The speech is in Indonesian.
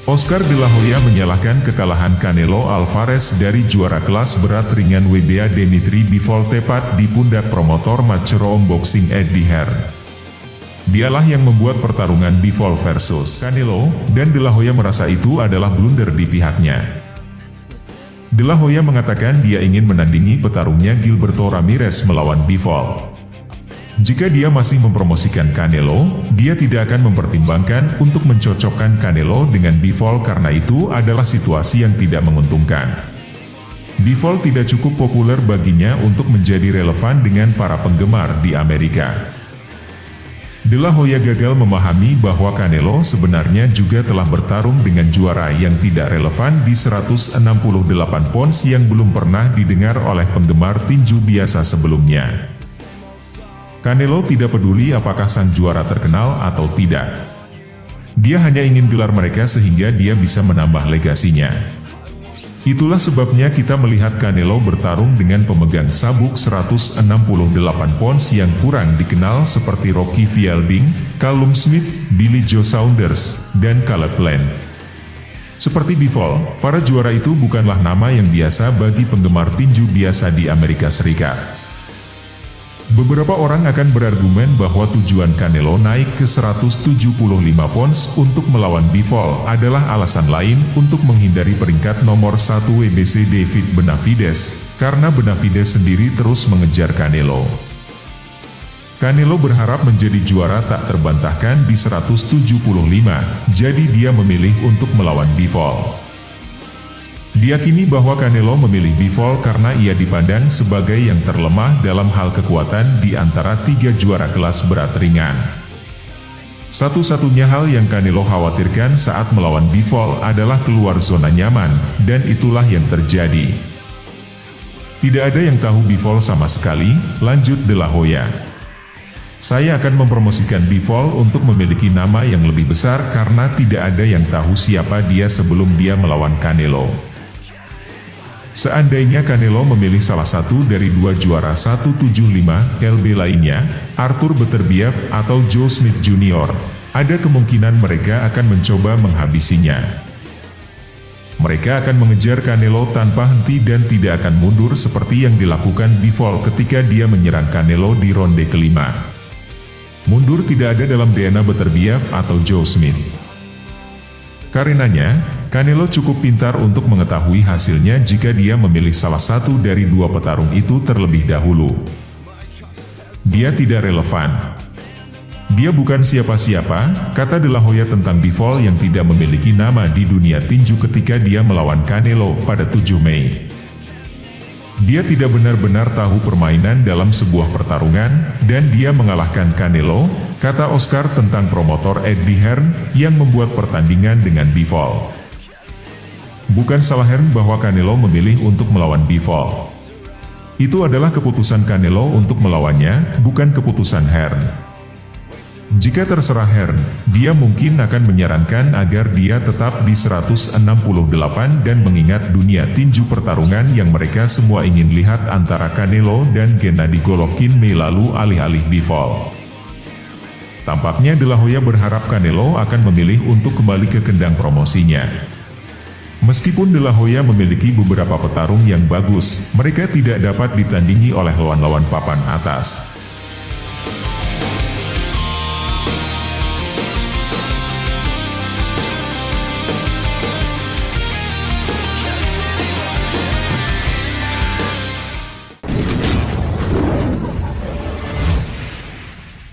Oscar De La Hoya menyalahkan kekalahan Canelo Alvarez dari juara kelas berat ringan WBA Dimitri Bivol tepat di pundak promotor Matchroom Boxing Eddie Hearn. Dialah yang membuat pertarungan Bivol versus Canelo, dan De La Hoya merasa itu adalah blunder di pihaknya. De La Hoya mengatakan dia ingin menandingi petarungnya Gilberto Ramirez melawan Bivol. Jika dia masih mempromosikan Canelo, dia tidak akan mempertimbangkan untuk mencocokkan Canelo dengan Bivol karena itu adalah situasi yang tidak menguntungkan. Bivol tidak cukup populer baginya untuk menjadi relevan dengan para penggemar di Amerika. De La Hoya gagal memahami bahwa Canelo sebenarnya juga telah bertarung dengan juara yang tidak relevan di 168 pounds yang belum pernah didengar oleh penggemar tinju biasa sebelumnya. Canelo tidak peduli apakah sang juara terkenal atau tidak. Dia hanya ingin gelar mereka sehingga dia bisa menambah legasinya. Itulah sebabnya kita melihat Canelo bertarung dengan pemegang sabuk 168 pounds yang kurang dikenal seperti Rocky Fielding, Callum Smith, Billy Joe Saunders, dan Caleb Plant. Seperti Bivol, para juara itu bukanlah nama yang biasa bagi penggemar tinju biasa di Amerika Serikat. Beberapa orang akan berargumen bahwa tujuan Canelo naik ke 175 pounds untuk melawan Bivol adalah alasan lain untuk menghindari peringkat nomor 1 WBC David Benavidez, karena Benavidez sendiri terus mengejar Canelo. Canelo berharap menjadi juara tak terbantahkan di 175, jadi dia memilih untuk melawan Bivol. Diyakini bahwa Canelo memilih Bivol karena ia dipandang sebagai yang terlemah dalam hal kekuatan di antara tiga juara kelas berat ringan. Satu-satunya hal yang Canelo khawatirkan saat melawan Bivol adalah keluar zona nyaman, dan itulah yang terjadi. Tidak ada yang tahu Bivol sama sekali, lanjut De La Hoya. Saya akan mempromosikan Bivol untuk memiliki nama yang lebih besar karena tidak ada yang tahu siapa dia sebelum dia melawan Canelo. Seandainya Canelo memilih salah satu dari dua juara 175 LB lainnya, Arthur Beterbiev atau Joe Smith Jr., ada kemungkinan mereka akan mencoba menghabisinya. Mereka akan mengejar Canelo tanpa henti dan tidak akan mundur seperti yang dilakukan Bivol ketika dia menyerang Canelo di ronde kelima. Mundur tidak ada dalam DNA Beterbiev atau Joe Smith. Karenanya, Canelo cukup pintar untuk mengetahui hasilnya jika dia memilih salah satu dari dua petarung itu terlebih dahulu. Dia tidak relevan. Dia bukan siapa-siapa, kata De La Hoya tentang Bivol yang tidak memiliki nama di dunia tinju ketika dia melawan Canelo pada 7 Mei. Dia tidak benar-benar tahu permainan dalam sebuah pertarungan, dan dia mengalahkan Canelo, kata Oscar tentang promotor Eddie Hearn, yang membuat pertandingan dengan Bivol. Bukan salah Hearn bahwa Canelo memilih untuk melawan Bivol. Itu adalah keputusan Canelo untuk melawannya, bukan keputusan Hearn. Jika terserah Hearn, dia mungkin akan menyarankan agar dia tetap di 168 dan mengingat dunia tinju pertarungan yang mereka semua ingin lihat antara Canelo dan Gennady Golovkin Mei lalu alih-alih Bivol. Tampaknya De La Hoya berharap Canelo akan memilih untuk kembali ke kendang promosinya. Meskipun De La Hoya memiliki beberapa petarung yang bagus, mereka tidak dapat ditandingi oleh lawan-lawan papan atas.